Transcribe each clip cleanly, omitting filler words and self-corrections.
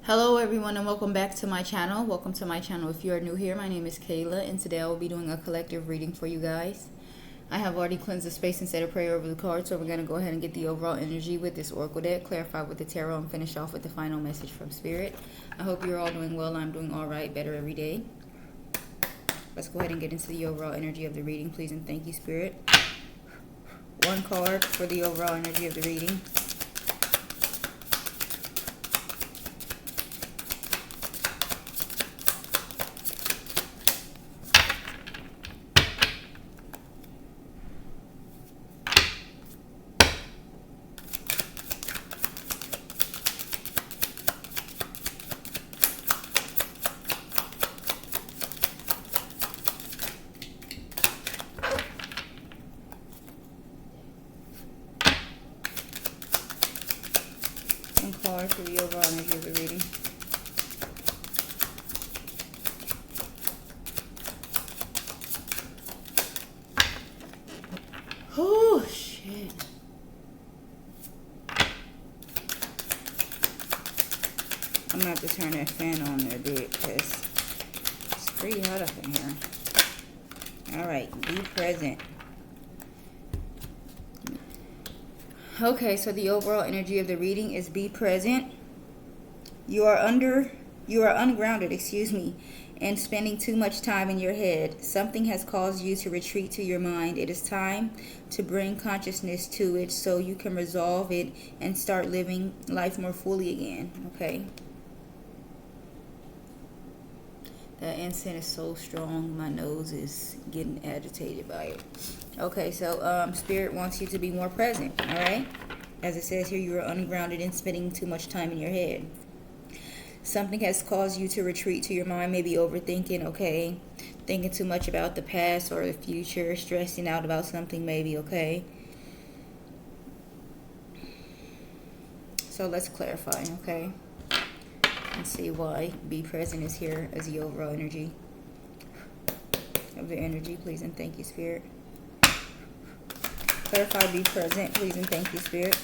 Hello everyone and welcome back to my channel. Welcome to my channel. If you are new here, my name is Kayla and today I will be doing a collective reading for you guys. I have already cleansed the space and said a prayer over the cards, so we're going to go ahead and get the overall energy with this oracle deck, clarify with the tarot, and finish off with the final message from Spirit. I hope you're all doing well. I'm doing alright, better every day. Let's go ahead and get into the overall energy of the reading, please, and thank you, Spirit. One card for the overall energy of the reading. One card for the overall energy of the reading. Oh, shit. I'm going to have to turn that fan on there a bit because it's pretty hot up in here. Alright, be present. Okay, so the overall energy of the reading is be present. You are ungrounded, and spending too much time in your head. Something has caused you to retreat to your mind. It is time to bring consciousness to it so you can resolve it and start living life more fully again. Okay. That incense is so strong, my nose is getting agitated by it. Okay, so Spirit wants you to be more present, all right? As it says here, you are ungrounded and spending too much time in your head. Something has caused you to retreat to your mind, maybe overthinking, okay? Thinking too much about the past or the future, stressing out about something maybe, okay? So let's clarify, okay? And see why be present is here as the overall energy of the energy, please and thank you, Spirit. Clarify be present, please and thank you, Spirit.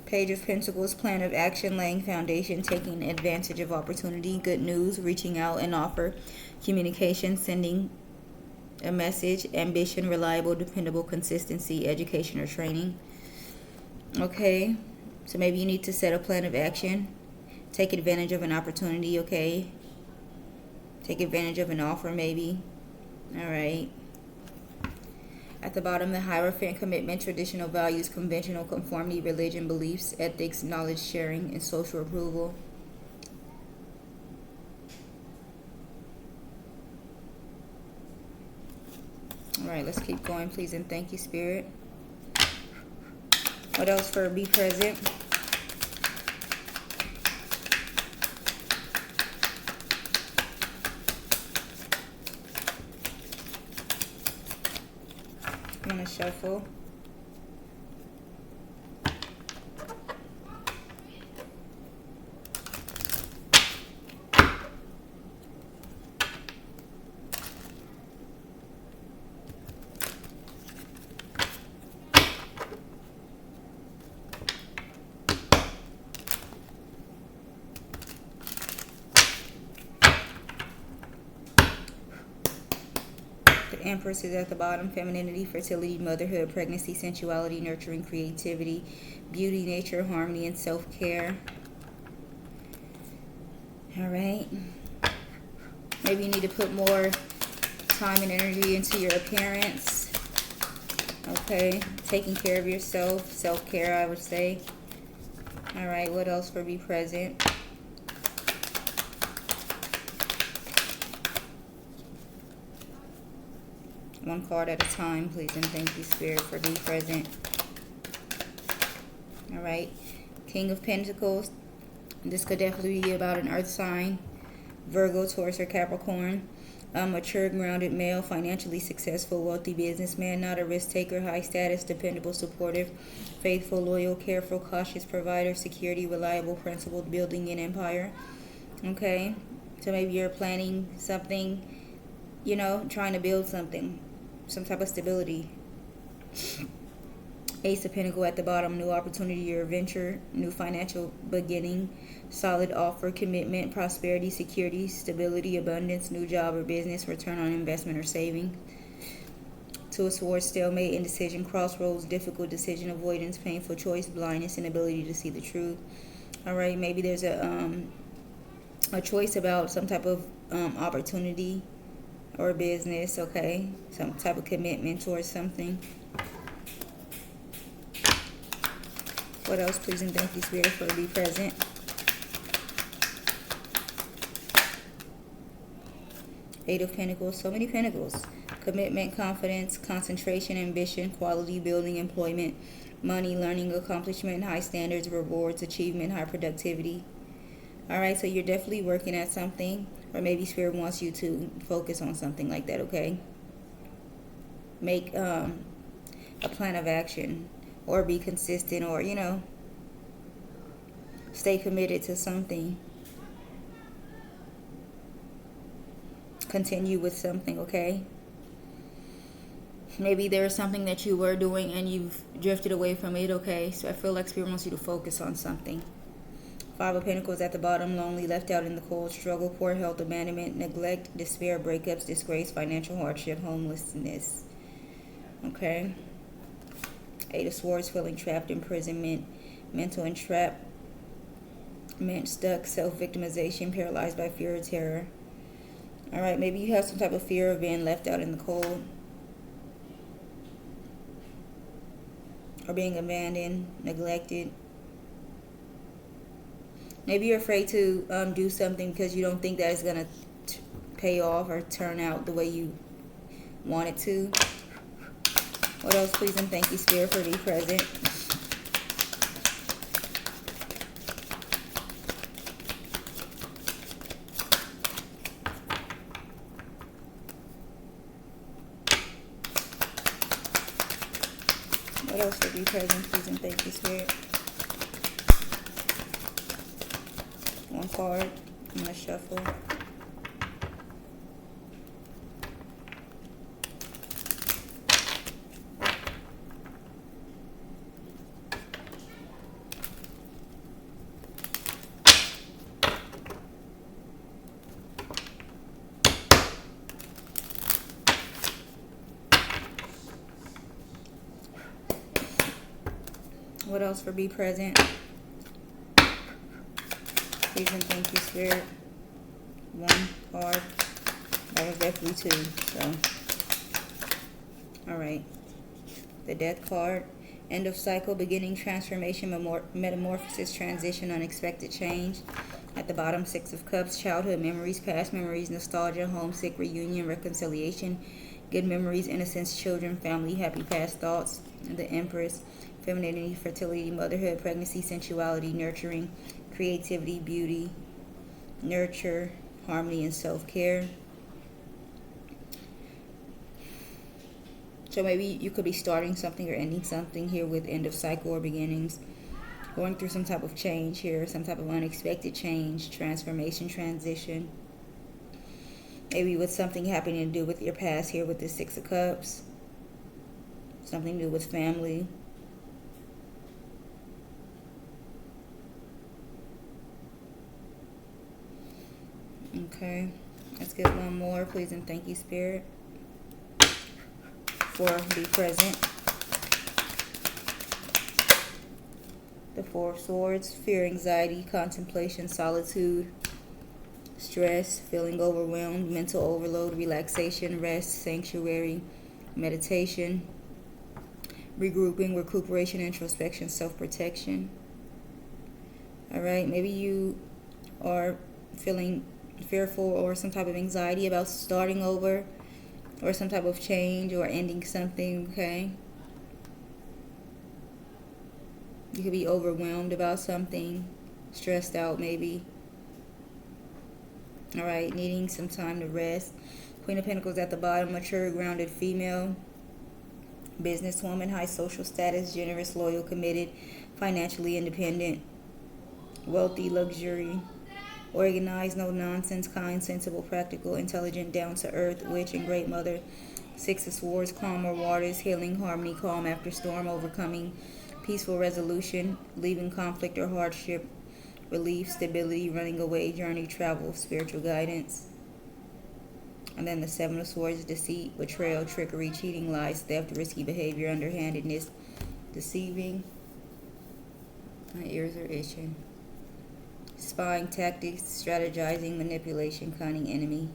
Page of Pentacles, plan of action, laying foundation, taking advantage of opportunity, good news, reaching out and offer, communication, sending a message, ambition, reliable, dependable, consistency, education or training. Okay, so maybe you need to set a plan of action, take advantage of an opportunity, okay? Take advantage of an offer maybe. All right. At the bottom, the Hierophant, commitment, traditional values, conventional conformity, religion, beliefs, ethics, knowledge sharing, and social approval. All right, let's keep going, please, and thank you, Spirit. What else for be present? I'm going to shuffle. The Empress is at the bottom. Femininity, fertility, motherhood, pregnancy, sensuality, nurturing, creativity, beauty, nature, harmony, and self-care. All right. Maybe you need to put more time and energy into your appearance. Okay. Taking care of yourself. Self-care, I would say. All right. What else for be present? One card at a time, please, and thank you, Spirit, for being present. All right. King of Pentacles. This could definitely be about an earth sign. Virgo, Taurus, or Capricorn. A mature, grounded male, financially successful, wealthy businessman, not a risk taker, high status, dependable, supportive, faithful, loyal, careful, cautious, provider, security, reliable, principled, building an empire. Okay. So maybe you're planning something, you know, trying to build something. Some type of stability. Ace of Pentacle at the bottom, new opportunity or venture, new financial beginning, solid offer, commitment, prosperity, security, stability, abundance, new job or business, return on investment or saving. Two of Swords, stalemate, indecision, crossroads, difficult decision, avoidance, painful choice, blindness, inability to see the truth. All right, maybe there's a choice about some type of opportunity or business, okay? Some type of commitment towards something. What else, please and thank you, Spirit, for be present. Eight of Pentacles, so many Pentacles. Commitment, confidence, concentration, ambition, quality, building, employment, money, learning, accomplishment, high standards, rewards, achievement, high productivity. All right, so you're definitely working at something, or maybe Spirit wants you to focus on something like that, okay? Make a plan of action, or be consistent, or, stay committed to something. Continue with something, okay? Maybe there's something that you were doing and you've drifted away from it, okay? So I feel like Spirit wants you to focus on something. Five of Pentacles at the bottom, lonely, left out in the cold, struggle, poor health, abandonment, neglect, despair, breakups, disgrace, financial hardship, homelessness. Okay? Eight of Swords, feeling trapped, imprisonment, mental entrapment, stuck, self-victimization, paralyzed by fear or terror. All right, maybe you have some type of fear of being left out in the cold, or being abandoned, neglected. Maybe you're afraid to do something because you don't think that it's going to pay off or turn out the way you want it to. What else, please and thank you, Spirit, for be present. What else for be present, please and thank you, Spirit. One card. I'm going to shuffle. What else for be present? Please and thank you, Spirit. One card. That was definitely two. So, all right. The Death card. End of cycle, beginning, transformation, metamorphosis, transition, unexpected change. At the bottom, Six of Cups, childhood memories, past memories, nostalgia, homesick, reunion, reconciliation, good memories, innocence, children, family, happy past thoughts. The Empress, femininity, fertility, motherhood, pregnancy, sensuality, nurturing, creativity, beauty, nurture, harmony, and self-care. So maybe you could be starting something or ending something here with end of cycle or beginnings. Going through some type of change here, some type of unexpected change, transformation, transition. Maybe with something happening to do with your past here with the Six of Cups. Something to do with family. Okay, let's get one more, please and thank you, Spirit, for be present. The Four of Swords, fear, anxiety, contemplation, solitude, stress, feeling overwhelmed, mental overload, relaxation, rest, sanctuary, meditation, regrouping, recuperation, introspection, self-protection. All right, maybe you are feeling fearful or some type of anxiety about starting over or some type of change or ending something, okay? You could be overwhelmed about something, stressed out maybe. All right, needing some time to rest. Queen of Pentacles at the bottom, mature, grounded female, businesswoman, high social status, generous, loyal, committed, financially independent, wealthy, luxury, organized, no nonsense, kind, sensible, practical, intelligent, down to earth, witch, and great mother, Six of Swords, calmer waters, healing, harmony, calm after storm, overcoming, peaceful resolution, leaving conflict or hardship, relief, stability, running away, journey, travel, spiritual guidance. And then the Seven of Swords, deceit, betrayal, trickery, cheating, lies, theft, risky behavior, underhandedness, deceiving. My ears are itching. Spying, tactics, strategizing, manipulation, cunning, enemy.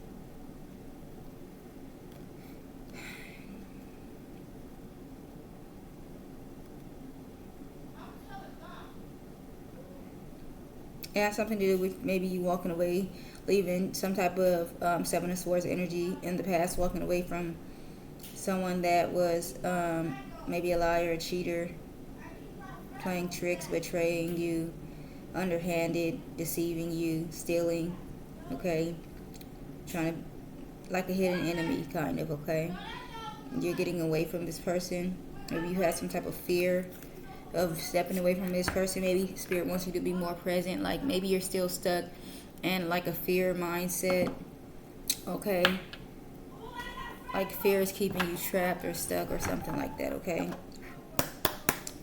It has something to do with maybe you walking away, leaving some type of Seven of Swords energy in the past, walking away from someone that was maybe a liar, a cheater, playing tricks, betraying you, underhanded, deceiving you, stealing, okay? Trying to, like a hidden enemy, kind of, okay? You're getting away from this person. Maybe you had some type of fear of stepping away from this person. Maybe Spirit wants you to be more present. Like maybe you're still stuck in like a fear mindset, okay? Like fear is keeping you trapped or stuck or something like that, okay?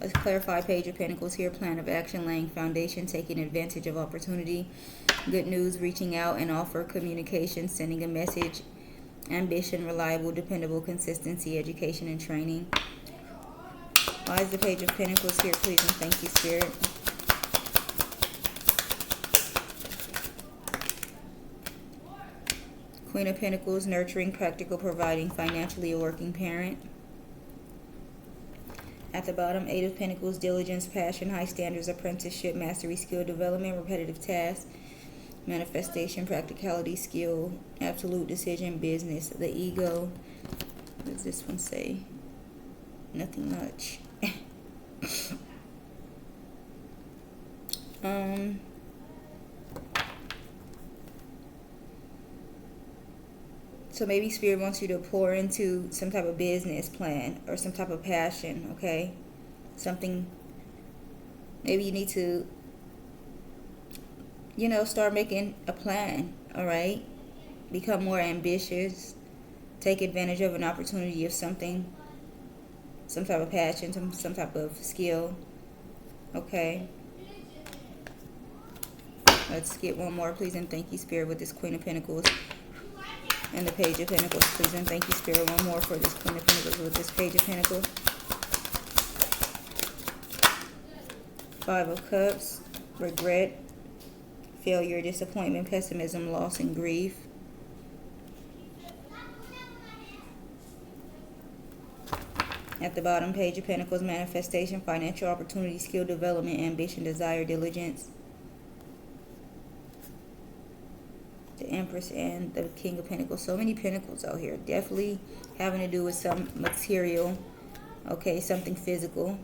Let's clarify Page of Pentacles here. Plan of action, laying foundation, taking advantage of opportunity, good news, reaching out and offer, communication, sending a message, ambition, reliable, dependable, consistency, education and training. Why is the Page of Pentacles here, please and thank you, Spirit? Queen of Pentacles, nurturing, practical, providing, financially a working parent. At the bottom, Eight of Pentacles, diligence, passion, high standards, apprenticeship, mastery, skill development, repetitive tasks, manifestation, practicality, skill, absolute decision, business, the ego. What does this one say? Nothing much. So maybe Spirit wants you to pour into some type of business plan or some type of passion, okay? Something, maybe you need to, start making a plan, all right? Become more ambitious. Take advantage of an opportunity of something, some type of passion, some type of skill, okay? Let's get one more, please and thank you, Spirit, with this Queen of Pentacles and the Page of Pentacles. Please and thank you, Spirit. One more for this Queen of Pentacles with this Page of Pentacles. Five of Cups, regret, failure, disappointment, pessimism, loss, and grief. At the bottom, Page of Pentacles, manifestation, financial opportunity, skill development, ambition, desire, diligence. The Empress and the King of Pentacles. So many pentacles out here. Definitely having to do with some material. Okay, something physical.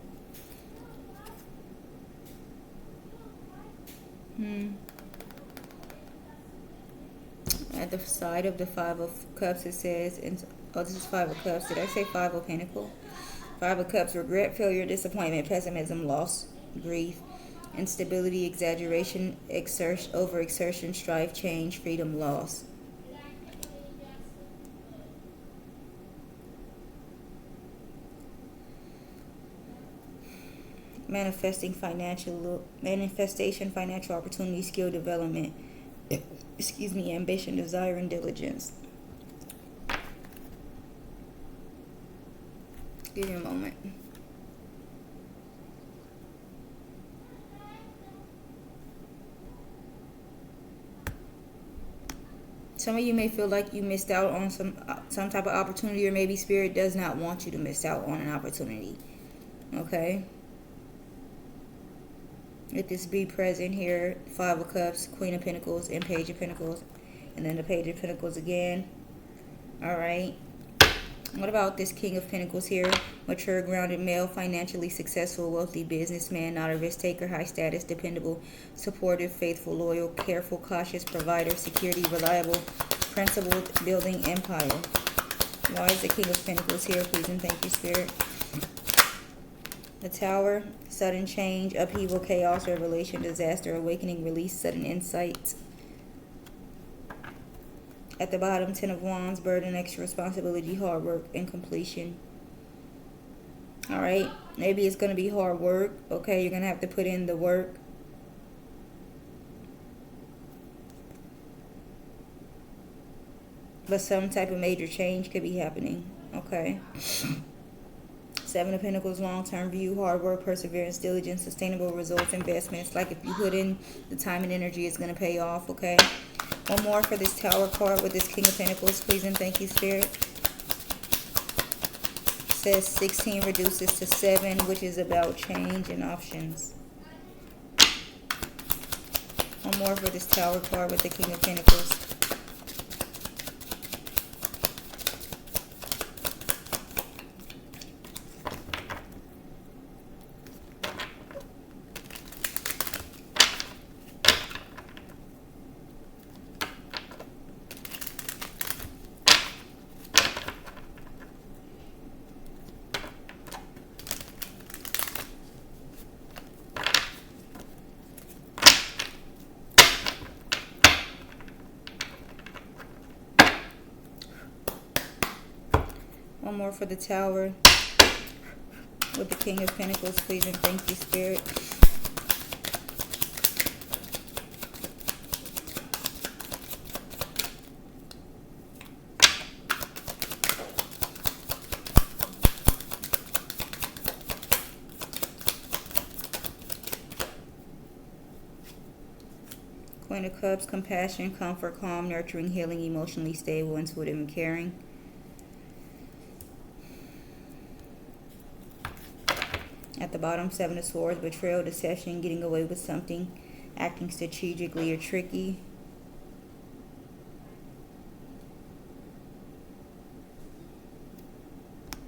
At the side of the Five of Cups it says, oh, this is Five of Cups. Did I say Five of Pentacles? Five of Cups, regret, failure, disappointment, pessimism, loss, grief, instability, exaggeration, overexertion, strife, change, freedom, loss. Manifestation, financial opportunity, skill development, ambition, desire, and diligence. Give me a moment. Some of you may feel like you missed out on some type of opportunity, or maybe Spirit does not want you to miss out on an opportunity. Okay? Let this be present here. Five of Cups, Queen of Pentacles, and Page of Pentacles. And then the Page of Pentacles again. Alright. What about this King of Pentacles here? Mature, grounded male, financially successful, wealthy businessman, not a risk taker, high status, dependable, supportive, faithful, loyal, careful, cautious, provider, security, reliable, principled, building empire. Why is the King of Pentacles here? Please and thank you, Spirit. The Tower, sudden change, upheaval, chaos, revelation, disaster, awakening, release, sudden insight. At the bottom, Ten of Wands, burden, extra responsibility, hard work, and completion. All right, maybe it's going to be hard work, okay? You're going to have to put in the work. But some type of major change could be happening, okay? Seven of Pentacles, long-term view, hard work, perseverance, diligence, sustainable results, investments. Like if you put in the time and energy, it's going to pay off, okay? One more for this Tower card with this King of Pentacles, please and thank you, Spirit. It says 16 reduces to 7, which is about change and options. One more for this Tower card with the King of Pentacles. One more for the Tower with the King of Pentacles, please and thank you, Spirit. Queen of Cups, compassion, comfort, calm, nurturing, healing, emotionally stable, intuitive, and caring. At the bottom, Seven of Swords, betrayal, deception, getting away with something, acting strategically or tricky.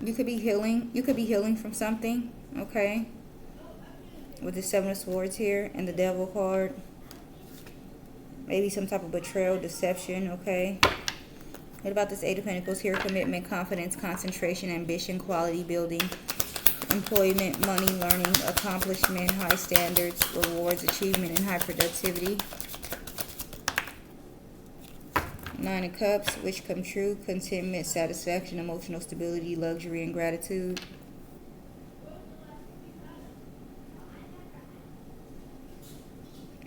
You could be healing. You could be healing from something, okay? With the Seven of Swords here and the Devil card. Maybe some type of betrayal, deception, okay? What about this Eight of Pentacles here? Commitment, confidence, concentration, ambition, quality building, employment, money, learning, accomplishment, high standards, rewards, achievement, and high productivity. Nine of Cups, wish come true, contentment, satisfaction, emotional stability, luxury, and gratitude.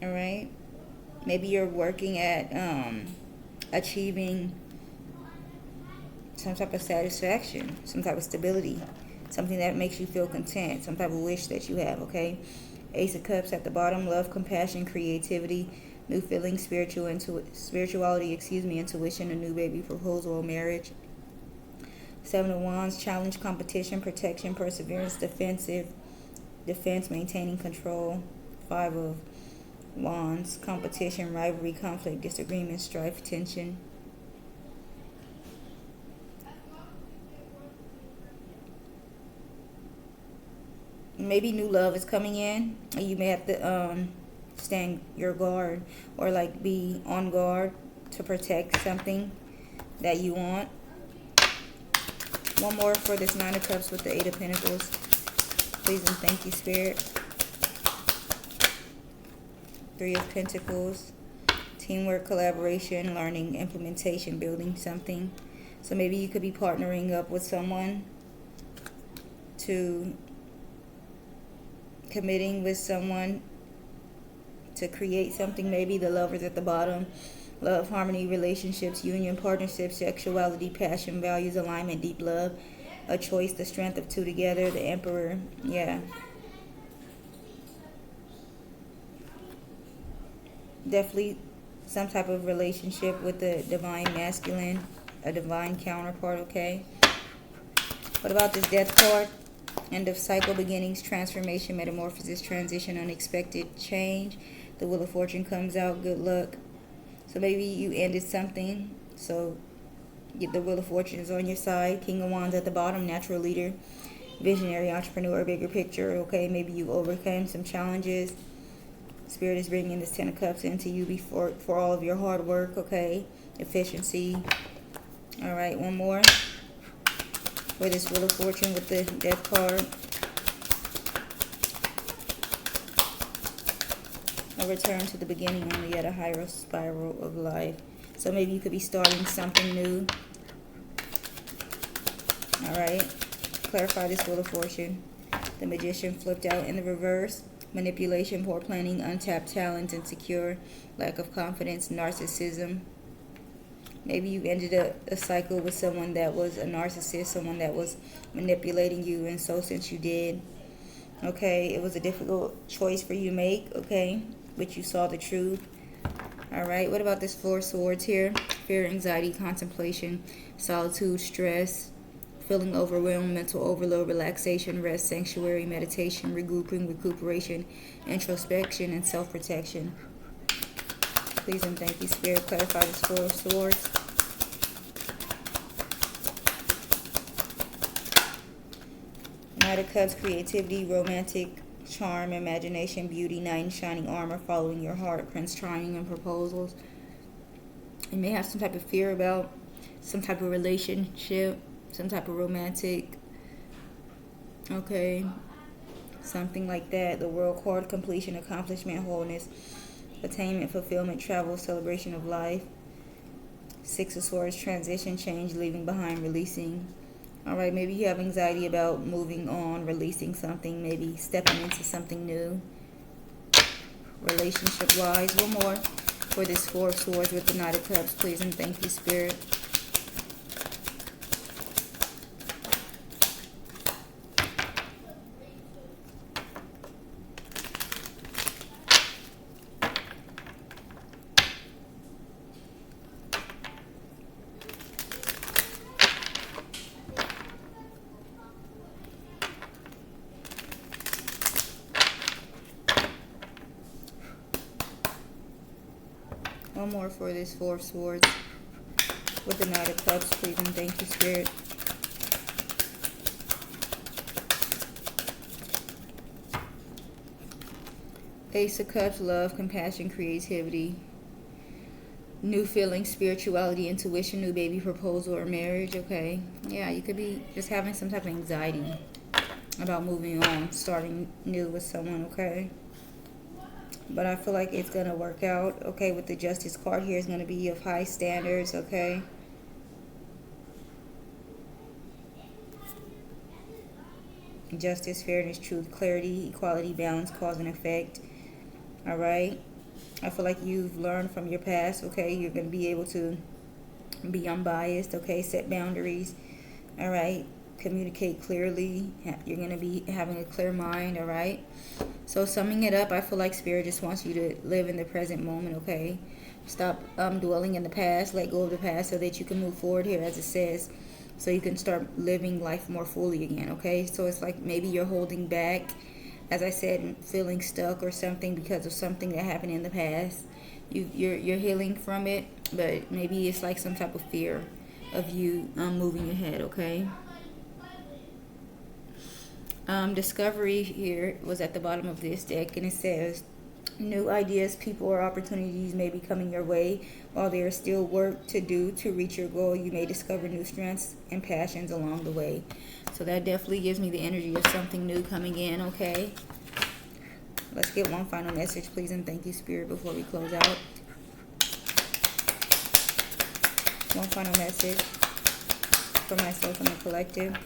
All right. Maybe you're working at achieving some type of satisfaction, some type of stability, something that makes you feel content, some type of wish that you have, okay? Ace of Cups at the bottom, love, compassion, creativity, new feelings, spirituality, intuition, a new baby, proposal, or marriage. Seven of Wands, challenge, competition, protection, perseverance, defense, maintaining control. Five of Wands, competition, rivalry, conflict, disagreement, strife, tension. Maybe new love is coming in, and you may have to stand your guard or like be on guard to protect something that you want. One more for this Nine of Cups with the Eight of Pentacles, please and thank you, Spirit. Three of Pentacles, teamwork, collaboration, learning, implementation, building something. So maybe you could be partnering up with someone, to committing with someone to create something. Maybe the Lovers at the bottom, love, harmony, relationships, union, partnership, sexuality, passion, values, alignment, deep love, a choice, the strength of two together, the Emperor. Yeah. Definitely some type of relationship with the divine masculine, a divine counterpart, okay? What about this Death card? End of cycle, beginnings, transformation, metamorphosis, transition, unexpected change. The Wheel of Fortune comes out, good luck. So maybe you ended something, so the Wheel of Fortune is on your side. King of Wands at the bottom, natural leader, visionary, entrepreneur, bigger picture, okay? Maybe you overcame some challenges. Spirit is bringing this Ten of Cups into you for all of your hard work, okay? Efficiency. All right, one more for this Wheel of Fortune with the Death card. A return to the beginning, only at a higher spiral of life. So maybe you could be starting something new. All right. Clarify this Wheel of Fortune. The Magician flipped out in the reverse. Manipulation, poor planning, untapped talent, insecure, lack of confidence, narcissism. Maybe you ended a cycle with someone that was a narcissist, someone that was manipulating you, and so since you did, okay, it was a difficult choice for you to make, okay, but you saw the truth. All right, what about this Four of Swords here? Fear, anxiety, contemplation, solitude, stress, feeling overwhelmed, mental overload, relaxation, rest, sanctuary, meditation, regrouping, recuperation, introspection, and self-protection. Please and thank you, Spirit. Clarify this Four of Swords. Knight of Cups, creativity, romantic charm, imagination, beauty, knight in shining armor, following your heart, prince trying and proposals. You may have some type of fear about some type of relationship, some type of romantic, okay, something like that. The World card, completion, accomplishment, wholeness, attainment, fulfillment, travel, celebration of life. Six of Swords, transition, change, leaving behind, releasing. All right, maybe you have anxiety about moving on, releasing something, maybe stepping into something new. Relationship-wise, one more for this Four of Swords with the Knight of Cups, please and thank you, Spirit. One more for this Four of Swords with the Knight of Cups, please and thank you, Spirit. Ace of Cups, love, compassion, creativity, new feelings, spirituality, intuition, new baby, proposal, or marriage, okay? Yeah, you could be just having some type of anxiety about moving on, starting new with someone, okay? But I feel like it's going to work out, okay? With the Justice card here, is going to be of high standards, okay? Justice, fairness, truth, clarity, equality, balance, cause and effect. All right? I feel like you've learned from your past, okay? You're going to be able to be unbiased, okay? Set boundaries, all right? Communicate clearly. You're going to be having a clear mind, all right? So summing it up, I feel like Spirit just wants you to live in the present moment, okay? Stop dwelling in the past. Let go of the past so that you can move forward here, as it says, so you can start living life more fully again, okay? So it's like maybe you're holding back, as I said, feeling stuck or something because of something that happened in the past. You're healing from it, but maybe it's like some type of fear of you moving ahead, okay? Discovery here was at the bottom of this deck, and it says new ideas, people, or opportunities may be coming your way. While there is still work to do to reach your goal, you may discover new strengths and passions along the way. So that definitely gives me the energy of something new coming in, okay? Let's get one final message, please, and thank you, Spirit, before we close out. One final message for myself and the collective.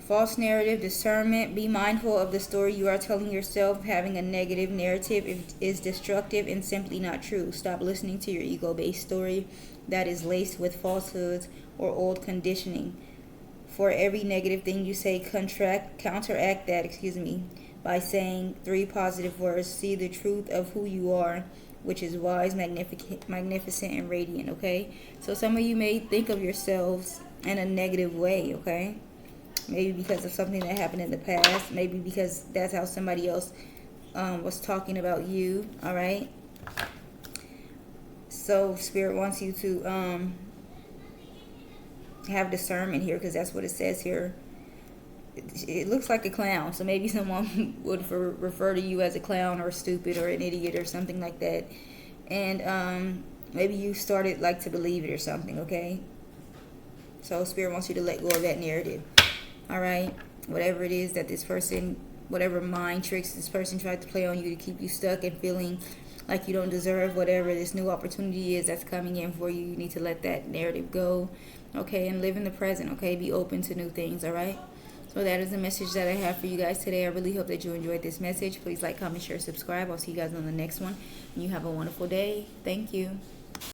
False narrative, discernment. Be mindful of the story you are telling yourself. Having a negative narrative is destructive and simply not true. Stop listening to your ego-based story that is laced with falsehoods or old conditioning. For every negative thing you say, counteract that, by saying 3 positive words. See the truth of who you are, which is wise, magnificent, and radiant, okay? So some of you may think of yourselves in a negative way, okay? Maybe because of something that happened in the past. Maybe because that's how somebody else was talking about you. All right. So Spirit wants you to have discernment here, because that's what it says here. it looks like a clown. So maybe someone would refer to you as a clown or stupid or an idiot or something like that. And maybe you started like to believe it or something, okay? So Spirit wants you to let go of that narrative. All right? Whatever it is that this person, whatever mind tricks this person tried to play on you to keep you stuck and feeling like you don't deserve whatever this new opportunity is that's coming in for you, you need to let that narrative go, okay? And live in the present, okay? Be open to new things, all right? So that is the message that I have for you guys today. I really hope that you enjoyed this message. Please like, comment, share, subscribe. I'll see you guys on the next one. And you have a wonderful day. Thank you.